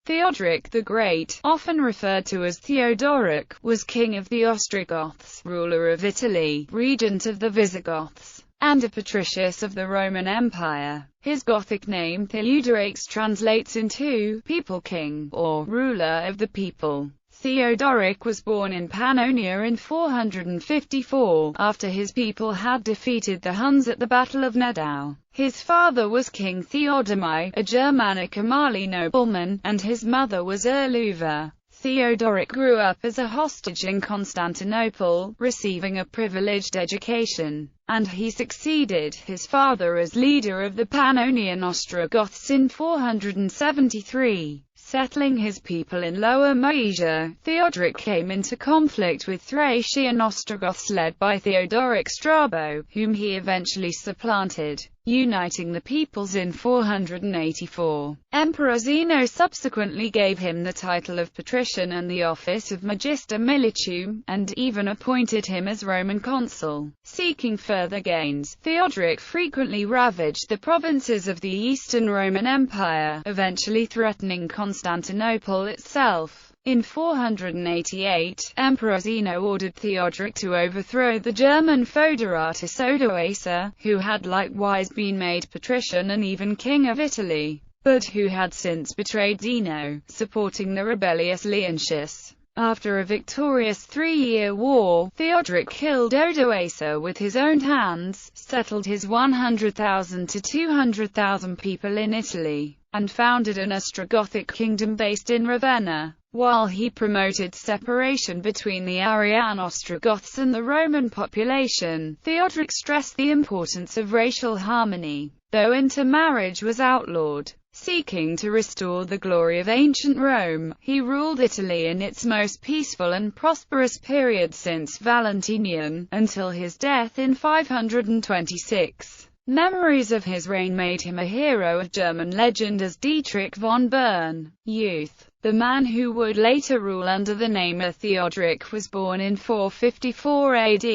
Theoderic the Great, often referred to as Theodoric, was king of the Ostrogoths, ruler of Italy, regent of the Visigoths, and a patricius of the Roman Empire. His Gothic name Theoderic translates into people king, or ruler of the people. Theodoric was born in Pannonia in 454, after his people had defeated the Huns at the Battle of Nedao. His father was King Theodemai, a Germanic Amali nobleman, and his mother was Erluva. Theodoric grew up as a hostage in Constantinople, receiving a privileged education, and he succeeded his father as leader of the Pannonian Ostrogoths in 473. Settling his people in Lower Moesia, Theodoric came into conflict with Thracian Ostrogoths led by Theodoric Strabo, whom he eventually supplanted, uniting the peoples in 484. Emperor Zeno subsequently gave him the title of patrician and the office of Magister Militum, and even appointed him as Roman consul. Seeking further gains, Theodoric frequently ravaged the provinces of the Eastern Roman Empire, eventually threatening Constantinople itself. In 488, Emperor Zeno ordered Theodoric to overthrow the German Foederatus Odoacer, who had likewise been made patrician and even king of Italy, but who had since betrayed Zeno, supporting the rebellious Leontius. After a victorious 3-year war, Theodoric killed Odoacer with his own hands, settled his 100,000 to 200,000 people in Italy, and founded an Ostrogothic kingdom based in Ravenna. While he promoted separation between the Arian Ostrogoths and the Roman population, Theodoric stressed the importance of racial harmony, though intermarriage was outlawed. Seeking to restore the glory of ancient Rome, he ruled Italy in its most peaceful and prosperous period since Valentinian, until his death in 526. Memories of his reign made him a hero of German legend as Dietrich von Bern. Youth. The man who would later rule under the name of Theodoric was born in 454 AD,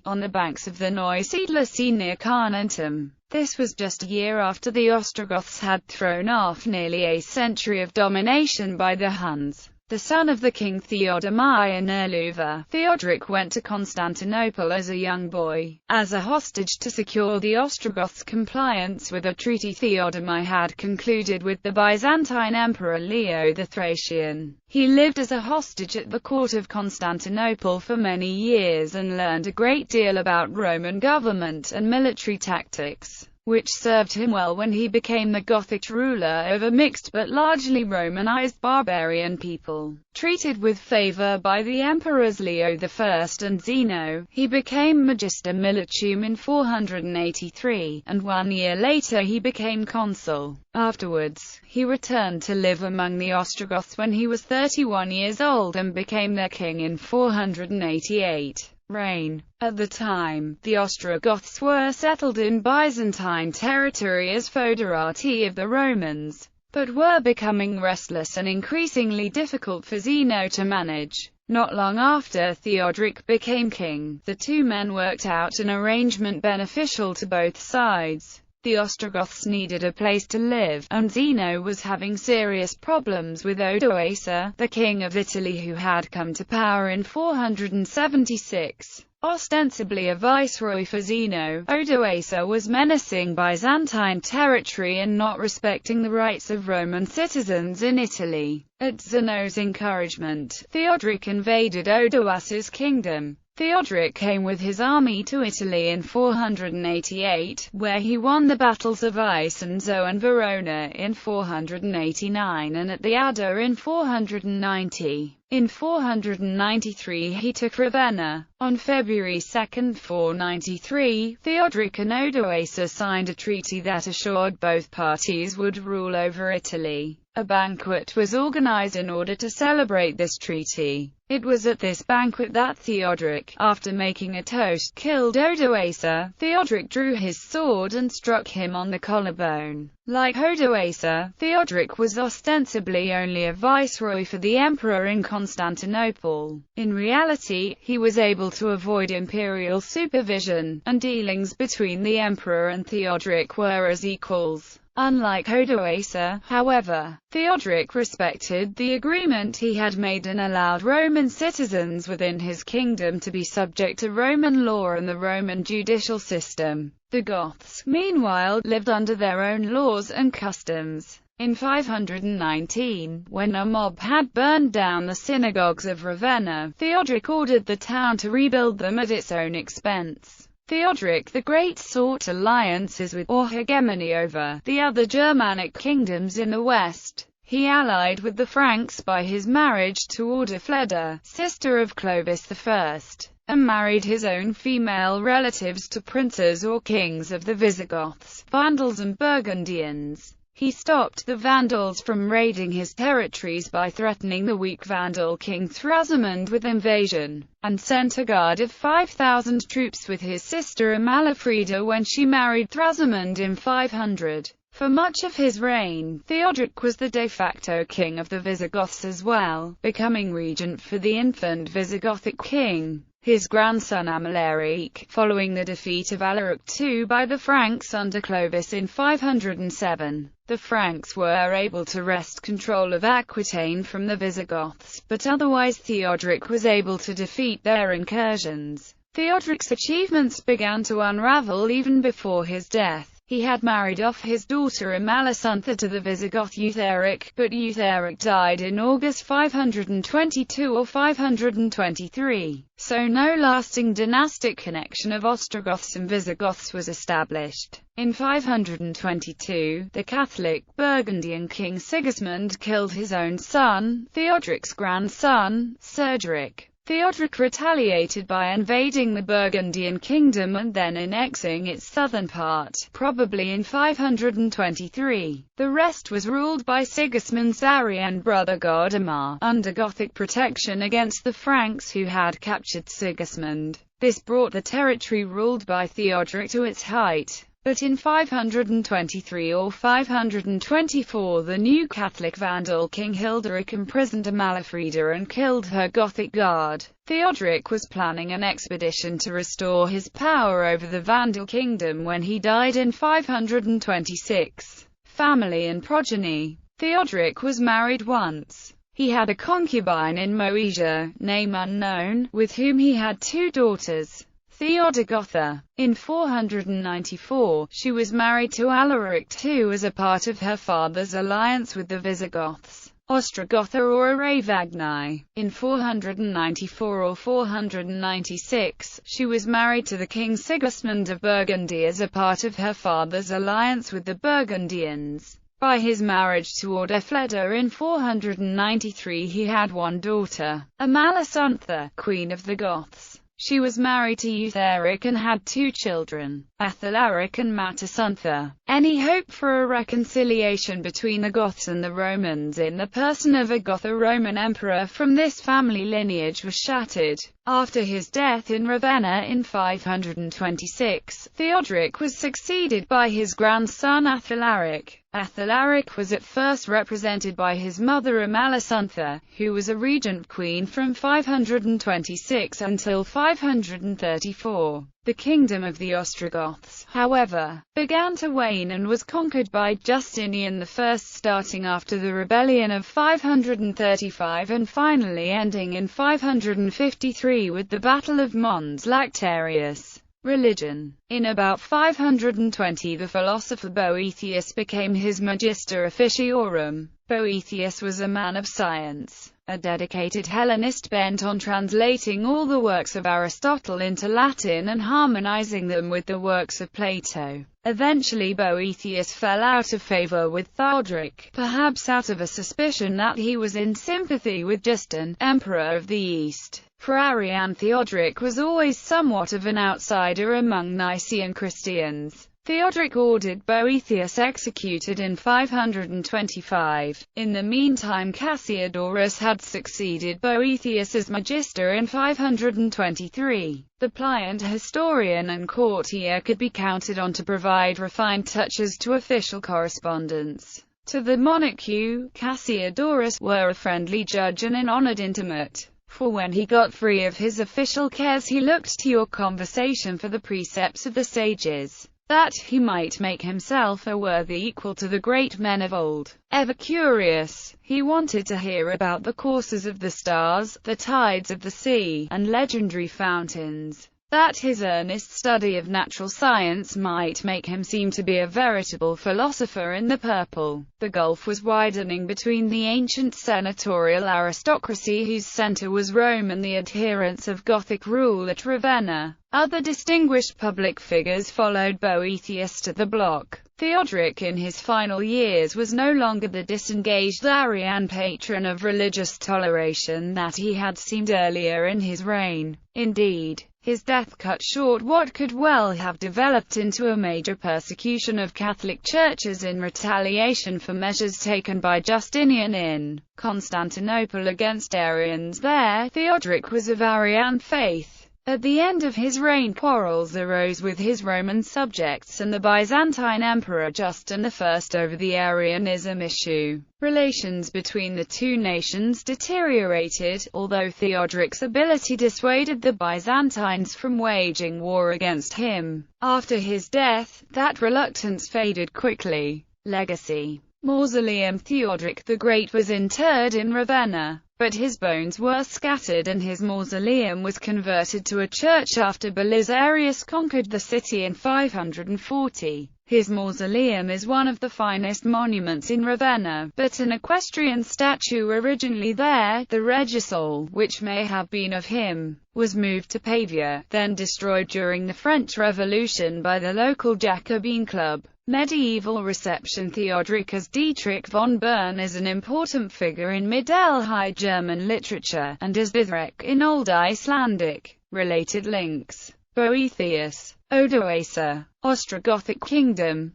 on the banks of the Neusiedler See near Carnuntum. This was just a year after the Ostrogoths had thrown off nearly a century of domination by the Huns. The son of the king Theodemai and Erluva, Theodoric went to Constantinople as a young boy, as a hostage to secure the Ostrogoths' compliance with a treaty Theodemai had concluded with the Byzantine Emperor Leo the Thracian. He lived as a hostage at the court of Constantinople for many years and learned a great deal about Roman government and military tactics, which served him well when he became the Gothic ruler of a mixed but largely Romanized barbarian people. Treated with favor by the emperors Leo I and Zeno, he became Magister Militum in 483, and 1 year later he became consul. Afterwards, he returned to live among the Ostrogoths when he was 31 years old and became their king in 488. Reign. At the time, the Ostrogoths were settled in Byzantine territory as foederati of the Romans, but were becoming restless and increasingly difficult for Zeno to manage. Not long after Theodoric became king, the two men worked out an arrangement beneficial to both sides. The Ostrogoths needed a place to live, and Zeno was having serious problems with Odoacer, the king of Italy who had come to power in 476. Ostensibly a viceroy for Zeno, Odoacer was menacing Byzantine territory and not respecting the rights of Roman citizens in Italy. At Zeno's encouragement, Theodoric invaded Odoacer's kingdom. Theodoric came with his army to Italy in 488, where he won the battles of Isonzo and Verona in 489 and at the Adda in 490. In 493 he took Ravenna. On February 2, 493, Theodoric and Odoacer signed a treaty that assured both parties would rule over Italy. A banquet was organized in order to celebrate this treaty. It was at this banquet that Theodoric, after making a toast, killed Odoacer. Theodoric drew his sword and struck him on the collarbone. Like Odoacer, Theodoric was ostensibly only a viceroy for the emperor in Constantinople. In reality, he was able to avoid imperial supervision, and dealings between the emperor and Theodoric were as equals. Unlike Odoacer, however, Theoderic respected the agreement he had made and allowed Roman citizens within his kingdom to be subject to Roman law and the Roman judicial system. The Goths, meanwhile, lived under their own laws and customs. In 519, when a mob had burned down the synagogues of Ravenna, Theoderic ordered the town to rebuild them at its own expense. Theoderic the Great sought alliances with, or hegemony over, the other Germanic kingdoms in the west. He allied with the Franks by his marriage to Audefleda, sister of Clovis I, and married his own female relatives to princes or kings of the Visigoths, Vandals and Burgundians. He stopped the Vandals from raiding his territories by threatening the weak Vandal king Thrasimund with invasion, and sent a guard of 5,000 troops with his sister Amalafrida when she married Thrasimund in 500. For much of his reign, Theoderic was the de facto king of the Visigoths as well, becoming regent for the infant Visigothic king, his grandson Amalaric, following the defeat of Alaric II by the Franks under Clovis in 507. The Franks were able to wrest control of Aquitaine from the Visigoths, but otherwise Theoderic was able to defeat their incursions. Theoderic's achievements began to unravel even before his death. He had married off his daughter Amalasuntha to the Visigoth Eutharic, but Eutharic died in August 522 or 523, so no lasting dynastic connection of Ostrogoths and Visigoths was established. In 522, the Catholic Burgundian king Sigismund killed his own son, Theoderic's grandson, Theoderic. Theoderic retaliated by invading the Burgundian kingdom and then annexing its southern part, probably in 523. The rest was ruled by Sigismund's Arian brother Godemar, under Gothic protection against the Franks who had captured Sigismund. This brought the territory ruled by Theoderic to its height. But in 523 or 524 the new Catholic Vandal king Hilderic imprisoned Amalafrida and killed her Gothic guard. Theoderic was planning an expedition to restore his power over the Vandal kingdom when he died in 526. Family and progeny. Theoderic was married once. He had a concubine in Moesia, name unknown, with whom he had two daughters. Theodegotha. In 494, she was married to Alaric II as a part of her father's alliance with the Visigoths, Ostrogotha or Aravagni. In 494 or 496, she was married to the king Sigismund of Burgundy as a part of her father's alliance with the Burgundians. By his marriage to Audefleda in 493 he had one daughter, Amalasuntha, queen of the Goths. She was married to Eutharic and had two children, Athalaric and Matasuntha. Any hope for a reconciliation between the Goths and the Romans in the person of a Gotho-Roman emperor from this family lineage was shattered. After his death in Ravenna in 526, Theoderic was succeeded by his grandson Athalaric. Athalaric was at first represented by his mother Amalasuntha, who was a regent queen from 526 until 534. The kingdom of the Ostrogoths, however, began to wane and was conquered by Justinian I starting after the rebellion of 535 and finally ending in 553 with the Battle of Mons Lactarius. Religion. In about 520 the philosopher Boethius became his Magister Officiorum. Boethius was a man of science, a dedicated Hellenist bent on translating all the works of Aristotle into Latin and harmonizing them with the works of Plato. Eventually Boethius fell out of favor with Theoderic, perhaps out of a suspicion that he was in sympathy with Justin, emperor of the East. For Arian, Theoderic was always somewhat of an outsider among Nicene Christians. Theoderic ordered Boethius executed in 525. In the meantime Cassiodorus had succeeded Boethius as magister in 523. The pliant historian and courtier could be counted on to provide refined touches to official correspondence. To the monarch you, Cassiodorus, were a friendly judge and an honored intimate. For when he got free of his official cares he looked to your conversation for the precepts of the sages. that he might make himself a worthy equal to the great men of old. Ever curious, he wanted to hear about the courses of the stars, the tides of the sea, and legendary fountains, that his earnest study of natural science might make him seem to be a veritable philosopher in the purple. The gulf was widening between the ancient senatorial aristocracy, whose centre was Rome, and the adherents of Gothic rule at Ravenna. Other distinguished public figures followed Boethius to the block. Theoderic in his final years was no longer the disengaged Arian patron of religious toleration that he had seemed earlier in his reign. Indeed, his death cut short what could well have developed into a major persecution of Catholic churches in retaliation for measures taken by Justinian in Constantinople against Arians there. Theoderic was of Arian faith. At the end of his reign, quarrels arose with his Roman subjects and the Byzantine Emperor Justin I over the Arianism issue. Relations between the two nations deteriorated, although Theoderic's ability dissuaded the Byzantines from waging war against him. After his death, that reluctance faded quickly. Legacy. Mausoleum. Theoderic the Great was interred in Ravenna, but his bones were scattered and his mausoleum was converted to a church after Belisarius conquered the city in 540. His mausoleum is one of the finest monuments in Ravenna, but an equestrian statue originally there, the Regisol, which may have been of him, was moved to Pavia, then destroyed during the French Revolution by the local Jacobin club. Medieval reception. Theoderic as Dietrich von Bern is an important figure in Middle High German literature, and as Dithrak in Old Icelandic. Related links. Boethius. Odoacer. Ostrogothic Kingdom.